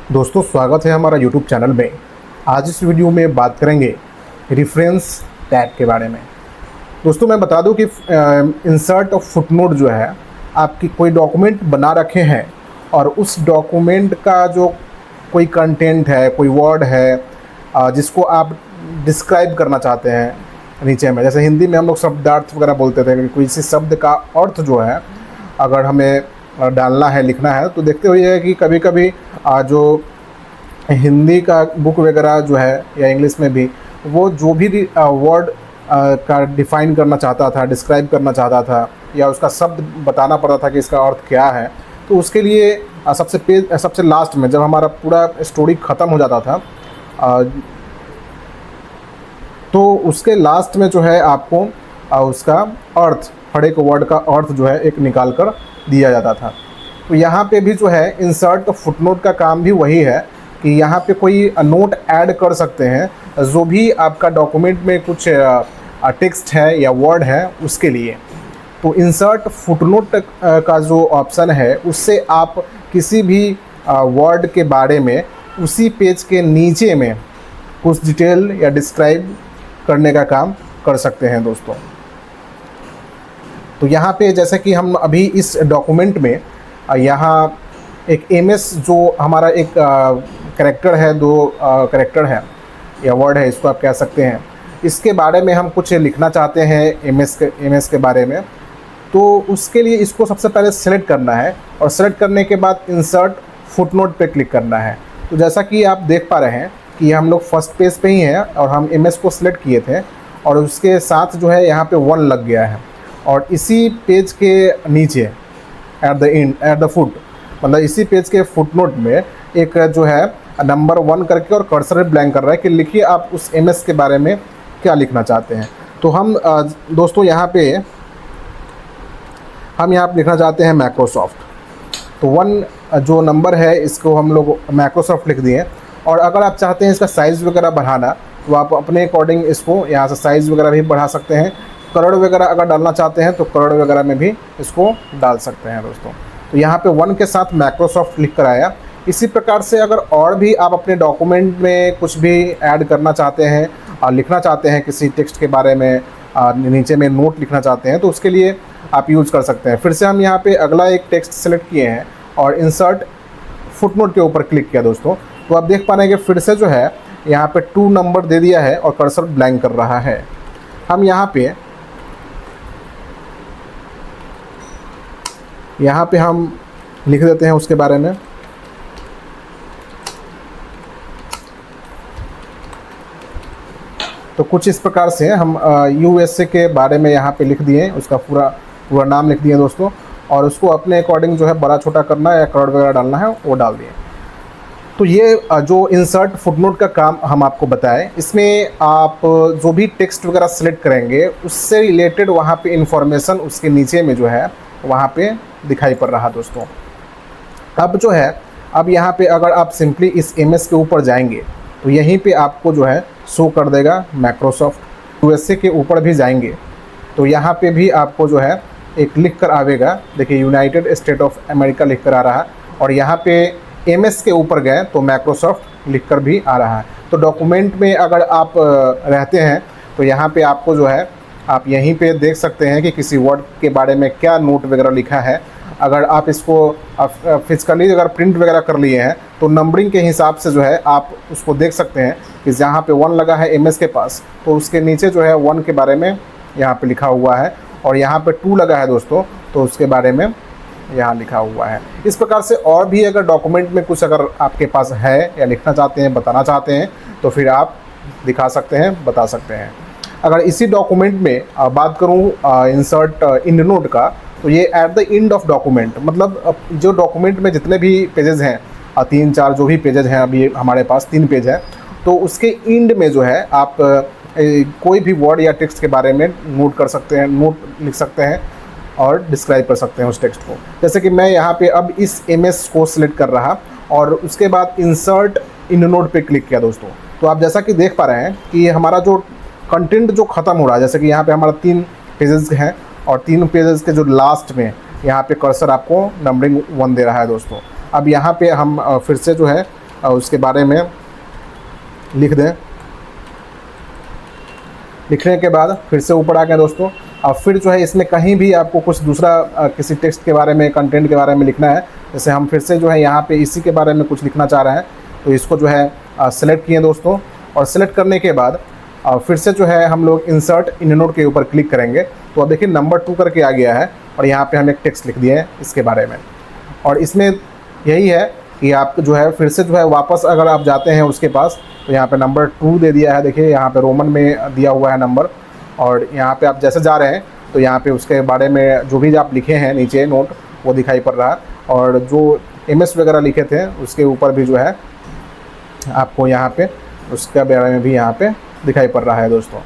दोस्तों स्वागत है हमारा YouTube चैनल में। आज इस वीडियो में बात करेंगे रेफरेंस टैग के बारे में। दोस्तों मैं बता दूं कि इंसर्ट और फुटनोट जो है, आपकी कोई डॉक्यूमेंट बना रखे हैं और उस डॉक्यूमेंट का जो कोई कंटेंट है, कोई वर्ड है जिसको आप डिस्क्राइब करना चाहते हैं नीचे में, जैसे हिंदी में हम लोग शब्दार्थ वगैरह बोलते थे कि कोई इसी शब्द का अर्थ जो है अगर हमें डालना है, लिखना है, तो देखते हुए कि कभी कभी जो हिंदी का बुक वगैरह जो है या इंग्लिश में भी वो जो भी वर्ड का डिफ़ाइन करना चाहता था, डिस्क्राइब करना चाहता था या उसका शब्द बताना पड़ता था कि इसका अर्थ क्या है, तो उसके लिए सबसे लास्ट में जब हमारा पूरा स्टोरी ख़त्म हो जाता था तो उसके लास्ट में जो है आपको उसका अर्थ, हर एक वर्ड का अर्थ जो है एक निकाल कर दिया जाता था। तो यहाँ पे भी जो है इंसर्ट और फुटनोट का काम भी वही है कि यहाँ पे कोई नोट ऐड कर सकते हैं जो भी आपका डॉक्यूमेंट में कुछ टेक्स्ट है या वर्ड है उसके लिए। तो इंसर्ट फुटनोट का जो ऑप्शन है उससे आप किसी भी वर्ड के बारे में उसी पेज के नीचे में कुछ डिटेल या डिस्क्राइब करने का काम कर सकते हैं दोस्तों। तो यहाँ पे जैसे कि हम अभी इस डॉक्यूमेंट में यहाँ एक एमएस जो हमारा एक कैरेक्टर है, दो कैरेक्टर है या वर्ड है, इसको आप कह सकते हैं, इसके बारे में हम कुछ लिखना चाहते हैं एमएस के बारे में। तो उसके लिए इसको सबसे पहले सेलेक्ट करना है और सेलेक्ट करने के बाद इंसर्ट फुटनोट पे क्लिक करना है। तो जैसा कि आप देख पा रहे हैं कि हम लोग फर्स्ट पेज पे ही हैं और हम एमएस को सिलेक्ट किए थे और उसके साथ जो है यहाँ पे 1 लग गया है और इसी पेज के नीचे एट द फुट, मतलब इसी पेज के फुटनोट में एक जो है नंबर 1 करके और कर्सर ब्लैंक कर रहा है कि लिखिए आप उस एमएस के बारे में क्या लिखना चाहते हैं। तो हम दोस्तों यहाँ पे लिखना चाहते हैं माइक्रोसॉफ्ट। तो 1 जो नंबर है इसको हम लोग माइक्रोसॉफ्ट लिख दिए। और अगर आप चाहते हैं इसका साइज़ वगैरह बढ़ाना तो आप अपने अकॉर्डिंग इसको यहाँ से साइज़ वगैरह भी बढ़ा सकते हैं। कलर वगैरह अगर डालना चाहते हैं तो कलर वगैरह में भी इसको डाल सकते हैं दोस्तों। तो यहाँ पे 1 के साथ माइक्रोसॉफ्ट लिख कर आया। इसी प्रकार से अगर और भी आप अपने डॉक्यूमेंट में कुछ भी ऐड करना चाहते हैं और लिखना चाहते हैं किसी टेक्स्ट के बारे में, नीचे में नोट लिखना चाहते हैं, तो उसके लिए आप यूज़ कर सकते हैं। फिर से हम यहाँ पे अगला एक टेक्स्ट सेलेक्ट किए हैं और इंसर्ट फुटनोट के ऊपर क्लिक किया दोस्तों। तो आप देख पा रहे हैं कि फिर से जो है यहाँ पे 2 नंबर दे दिया है और कर्सर ब्लैंक कर रहा है। हम यहाँ पे हम लिख देते हैं उसके बारे में। तो कुछ इस प्रकार से हम यूएसए के बारे में यहाँ पे लिख दिए, उसका पूरा नाम लिख दिए दोस्तों, और उसको अपने अकॉर्डिंग जो है बड़ा छोटा करना है या कलर वगैरह डालना है वो डाल दिए। तो ये जो इंसर्ट फुटनोट का काम हम आपको बताएं, इसमें आप जो भी टेक्स्ट वगैरह सेलेक्ट करेंगे उससे रिलेटेड वहाँ पे इंफॉर्मेशन उसके नीचे में जो है वहाँ पे दिखाई पड़ रहा दोस्तों। अब जो है यहाँ पे अगर आप सिंपली इस एमएस के ऊपर जाएंगे तो यहीं पे आपको जो है शो कर देगा माइक्रोसॉफ्ट। यूएसए के ऊपर भी जाएंगे तो यहाँ पे भी आपको जो है एक लिख कर आवेगा, देखिए यूनाइटेड स्टेट ऑफ अमेरिका लिख कर आ रहा है, और यहाँ पे एमएस के ऊपर गए तो माइक्रोसॉफ्ट लिख कर भी आ रहा है। तो डॉक्यूमेंट में अगर आप रहते हैं तो यहाँ पे आपको जो है आप यहीं पे देख सकते हैं कि किसी वर्ड के बारे में क्या नोट वगैरह लिखा है। अगर आप इसको फिजिकली अगर प्रिंट वगैरह कर लिए हैं तो नंबरिंग के हिसाब से जो है आप उसको देख सकते हैं कि जहाँ पे 1 लगा है एमएस के पास तो उसके नीचे जो है 1 के बारे में यहाँ पे लिखा हुआ है, और यहाँ पे 2 लगा है दोस्तों तो उसके बारे में यहाँ लिखा हुआ है। इस प्रकार से और भी अगर डॉक्यूमेंट में कुछ अगर आपके पास है या लिखना चाहते हैं, बताना चाहते हैं, तो फिर आप दिखा सकते हैं, बता सकते हैं। अगर इसी डॉक्यूमेंट में बात करूँ इंसर्ट इंड नोट का, तो ये at the end of document, मतलब जो डॉक्यूमेंट में जितने भी पेजेस हैं, 3-4 जो भी पेजेस हैं, अभी हमारे पास 3 पेज है, तो उसके एंड में जो है आप कोई भी वर्ड या टेक्स्ट के बारे में नोट कर सकते हैं, नोट लिख सकते हैं और डिस्क्राइब कर सकते हैं उस टेक्स्ट को। जैसे कि मैं यहाँ पे अब इस एमएस को सिलेक्ट कर रहा और उसके बाद इंसर्ट इंड नोट पे क्लिक किया दोस्तों। तो आप जैसा कि देख पा रहे हैं कि हमारा जो कंटेंट जो ख़त्म हो रहा है, जैसे कि यहाँ पे हमारा 3 पेजेस हैं और 3 पेजेस के जो लास्ट में यहाँ पे कर्सर आपको नंबरिंग 1 दे रहा है दोस्तों। अब यहाँ पे हम फिर से जो है उसके बारे में लिख दें। लिखने के बाद फिर से ऊपर आ गए दोस्तों। अब फिर जो है इसमें कहीं भी आपको कुछ दूसरा किसी टेक्स्ट के बारे में, कंटेंट के बारे में लिखना है, जैसे हम फिर से जो है यहाँ पे इसी के बारे में कुछ लिखना चाह रहे हैं, तो इसको जो है सेलेक्ट किए दोस्तों। और सेलेक्ट करने के बाद फिर से जो है हम लोग इंसर्ट इन नोट के ऊपर क्लिक करेंगे, तो अब देखिए नंबर 2 करके आ गया है और यहाँ पे हम एक टेक्स्ट लिख दिए हैं इसके बारे में। और इसमें यही है कि आप जो है फिर से जो है वापस अगर आप जाते हैं उसके पास, तो यहाँ पे नंबर 2 दे दिया है, देखिए यहाँ पे रोमन में दिया हुआ है नंबर। और यहाँ पे आप जैसे जा रहे हैं तो यहाँ पे उसके बारे में जो भी आप लिखे हैं नीचे नोट वो दिखाई पड़ रहा है, और जो MS वगैरह लिखे थे उसके ऊपर भी जो है आपको यहाँ पे उसके बारे में भी यहाँ पे दिखाई पड़ रहा है दोस्तों।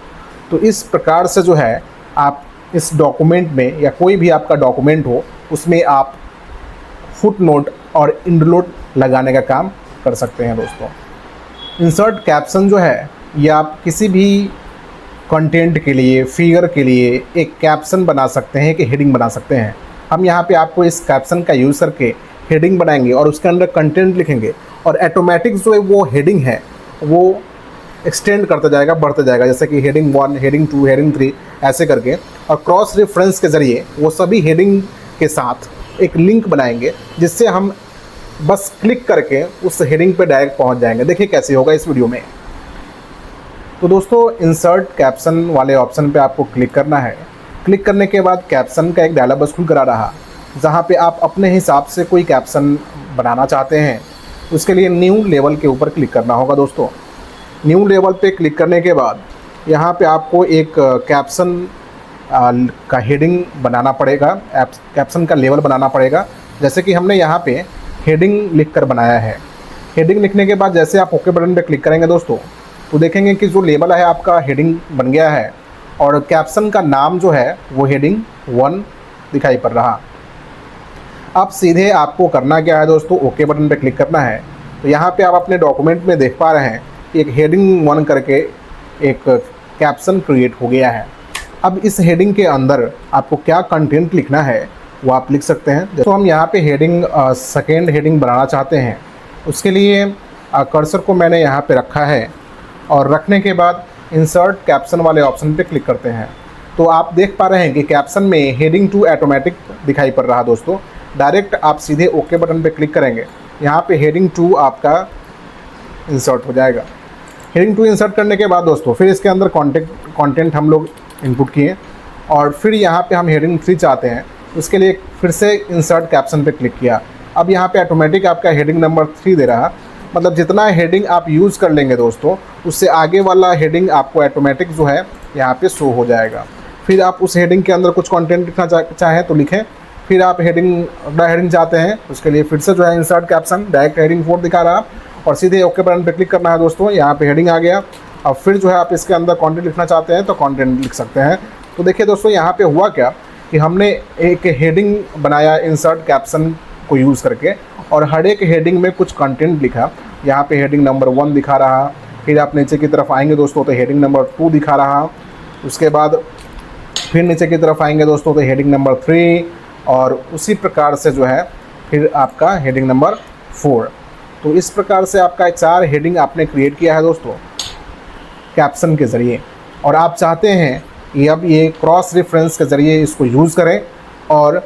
तो इस प्रकार से जो है आप इस डॉक्यूमेंट में या कोई भी आपका डॉक्यूमेंट हो उसमें आप फुट नोट और इंडनोट लगाने का काम कर सकते हैं दोस्तों। इंसर्ट कैप्शन जो है ये आप किसी भी कंटेंट के लिए, फिगर के लिए एक कैप्शन बना सकते हैं, एक हेडिंग बना सकते हैं। हम यहाँ पे आपको इस कैप्शन का यूज़ करके हेडिंग बनाएंगे और उसके अंदर कंटेंट लिखेंगे, और ऑटोमेटिक जो है वो हेडिंग है वो एक्सटेंड करता जाएगा, बढ़ता जाएगा, जैसे कि हेडिंग 1, हेडिंग 2, हेडिंग 3 ऐसे करके। और क्रॉस रेफरेंस के ज़रिए वो सभी हेडिंग के साथ एक लिंक बनाएंगे, जिससे हम बस क्लिक करके उस हेडिंग पे डायरेक्ट पहुंच जाएंगे। देखिए कैसे होगा इस वीडियो में। तो दोस्तों इंसर्ट कैप्शन वाले ऑप्शन पे आपको क्लिक करना है। क्लिक करने के बाद कैप्शन का एक डायलॉग बॉक्स खुल कर आ रहा, जहाँ पे आप अपने हिसाब से कोई कैप्शन बनाना चाहते हैं। उसके लिए न्यू लेवल के ऊपर क्लिक करना होगा दोस्तों। न्यू लेवल पे क्लिक करने के बाद यहाँ पे आपको एक कैप्शन का हेडिंग बनाना पड़ेगा, कैप्शन का लेवल बनाना पड़ेगा। जैसे कि हमने यहाँ पे हेडिंग लिखकर बनाया है। हेडिंग लिखने के बाद जैसे आप ओके बटन पे क्लिक करेंगे दोस्तों, तो देखेंगे कि जो लेवल है आपका हेडिंग बन गया है, और कैप्शन का नाम जो है वो हेडिंग 1 दिखाई पड़ रहा। अब सीधे आपको करना क्या है दोस्तों, ओके बटन पे क्लिक करना है। तो यहाँ पे आप अपने डॉक्यूमेंट में देख पा रहे हैं कि एक हेडिंग 1 करके एक कैप्शन क्रिएट हो गया है। अब इस हेडिंग के अंदर आपको क्या कंटेंट लिखना है वो आप लिख सकते हैं। तो हम यहाँ पे हेडिंग सेकेंड हेडिंग बनाना चाहते हैं, उसके लिए कर्सर को मैंने यहाँ पे रखा है, और रखने के बाद इंसर्ट कैप्शन वाले ऑप्शन पे क्लिक करते हैं। तो आप देख पा रहे हैं कि कैप्शन में हेडिंग 2 ऑटोमेटिक दिखाई पड़ रहा दोस्तों। डायरेक्ट आप सीधे ओके बटन पे क्लिक करेंगे, यहाँ पे हेडिंग 2 आपका इंसर्ट हो जाएगा। हेडिंग 2 इंसर्ट करने के बाद दोस्तों फिर इसके अंदर कंटेंट हम लोग इनपुट किए, और फिर यहाँ पे हम हेडिंग 3 चाहते हैं, उसके लिए फिर से इंसर्ट कैप्शन पे क्लिक किया। अब यहाँ पे ऑटोमेटिक आपका हेडिंग नंबर 3 दे रहा, मतलब जितना हेडिंग आप यूज़ कर लेंगे दोस्तों उससे आगे वाला हेडिंग आपको ऑटोमेटिक जो है यहाँ पे शो हो जाएगा। फिर आप उस हेडिंग के अंदर कुछ कंटेंट लिखना चाहें तो लिखें। फिर आप हेडिंग चाहते हैं, उसके लिए फिर से जो है इंसर्ट कैप्शन, डायरेक्ट हेडिंग 4 दिखा रहा, और सीधे ओके बटन पे क्लिक करना है दोस्तों। यहाँ पे हेडिंग आ गया। अब फिर जो है आप इसके अंदर कंटेंट लिखना चाहते हैं तो कंटेंट लिख सकते हैं। तो देखिए दोस्तों यहाँ पे हुआ क्या कि हमने एक हेडिंग बनाया इंसर्ट कैप्शन को यूज़ करके, और हर एक हेडिंग में कुछ कंटेंट लिखा। यहाँ पे हेडिंग नंबर 1 दिखा रहा, फिर आप नीचे की तरफ आएंगे दोस्तों तो हेडिंग नंबर 2 दिखा रहा, उसके बाद फिर नीचे की तरफ आएंगे दोस्तों तो हेडिंग नंबर 3, और उसी प्रकार से जो है फिर आपका हेडिंग नंबर 4। तो इस प्रकार से आपका 4 हेडिंग आपने क्रिएट किया है दोस्तों कैप्शन के ज़रिए। और आप चाहते हैं कि अब ये क्रॉस रेफरेंस के ज़रिए इसको यूज़ करें, और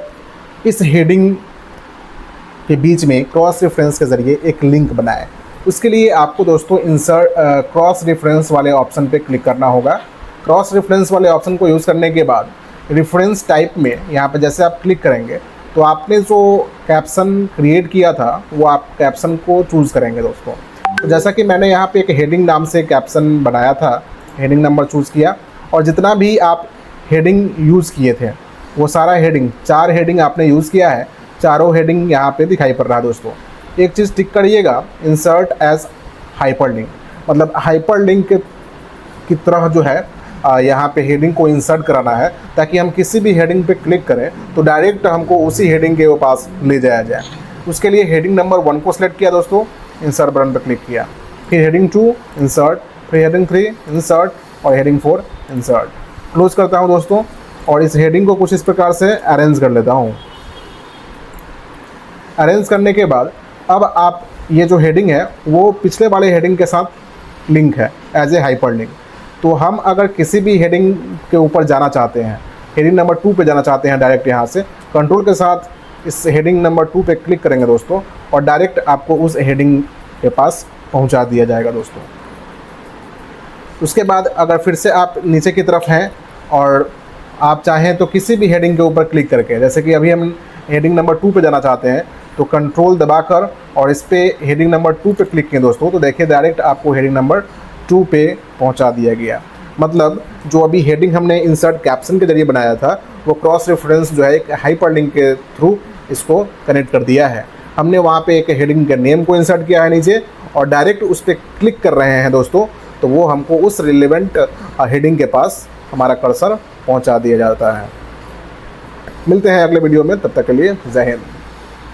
इस हेडिंग के बीच में क्रॉस रेफरेंस के ज़रिए एक लिंक बनाएं। उसके लिए आपको दोस्तों इंसर्ट क्रॉस रेफरेंस वाले ऑप्शन पे क्लिक करना होगा। क्रॉस रेफरेंस वाले ऑप्शन को यूज़ करने के बाद रेफरेंस टाइप में यहाँ पे जैसे आप क्लिक करेंगे तो आपने जो कैप्शन क्रिएट किया था वो आप कैप्शन को चूज़ करेंगे दोस्तों। तो जैसा कि मैंने यहाँ पे एक हेडिंग नाम से कैप्शन बनाया था, हेडिंग नंबर चूज़ किया, और जितना भी आप हेडिंग यूज़ किए थे वो सारा हेडिंग, 4 हेडिंग आपने यूज़ किया है, चारों हेडिंग यहाँ पे दिखाई पड़ रहा है दोस्तों। एक चीज़ टिक करिएगा, इंसर्ट एज हाइपरलिंक, मतलब हाइपरलिंक की तरह जो है यहाँ पे हेडिंग को इंसर्ट कराना है, ताकि हम किसी भी हेडिंग पे क्लिक करें तो डायरेक्ट हमको उसी हेडिंग के पास ले जाया जाए। उसके लिए हेडिंग नंबर 1 को सिलेक्ट किया दोस्तों, इंसर्ट बटन पर क्लिक किया, फिर हेडिंग 2 इंसर्ट, फिर हेडिंग 3 इंसर्ट, और हेडिंग 4 इंसर्ट। क्लोज करता हूँ दोस्तों, और इस हेडिंग को कुछ इस प्रकार से अरेंज कर लेता हूँ। अरेंज करने के बाद अब आप ये जो हेडिंग है वो पिछले वाले हेडिंग के साथ लिंक है एज ए हाइपर लिंक। तो हम अगर किसी भी हेडिंग के ऊपर जाना चाहते हैं, हेडिंग नंबर 2 पे जाना चाहते हैं डायरेक्ट, यहाँ से कंट्रोल के साथ इस हेडिंग नंबर 2 पे क्लिक करेंगे दोस्तों, और डायरेक्ट आपको उस हेडिंग के पास पहुंचा दिया जाएगा दोस्तों। उसके बाद अगर फिर से आप नीचे की तरफ हैं और आप चाहें तो किसी भी हेडिंग के ऊपर क्लिक करके, जैसे कि अभी हम हेडिंग नंबर 2 पे जाना चाहते हैं, तो कंट्रोल दबाकर और इस पे हेडिंग नंबर 2 पे क्लिक किए दोस्तों, तो देखिए डायरेक्ट आपको हेडिंग नंबर 2 पे पहुंचा दिया गया। मतलब जो अभी हेडिंग हमने इंसर्ट कैप्शन के जरिए बनाया था, वो क्रॉस रेफरेंस जो है एक हाइपरलिंक के थ्रू इसको कनेक्ट कर दिया है। हमने वहाँ पे एक हेडिंग के नेम को इंसर्ट किया है नीचे, और डायरेक्ट उस पर क्लिक कर रहे हैं दोस्तों, तो वो हमको उस रिलेवेंट हेडिंग के पास हमारा कर्सर पहुंचा दिया जाता है। मिलते हैं अगले वीडियो में, तब तक के लिए जय हिंद।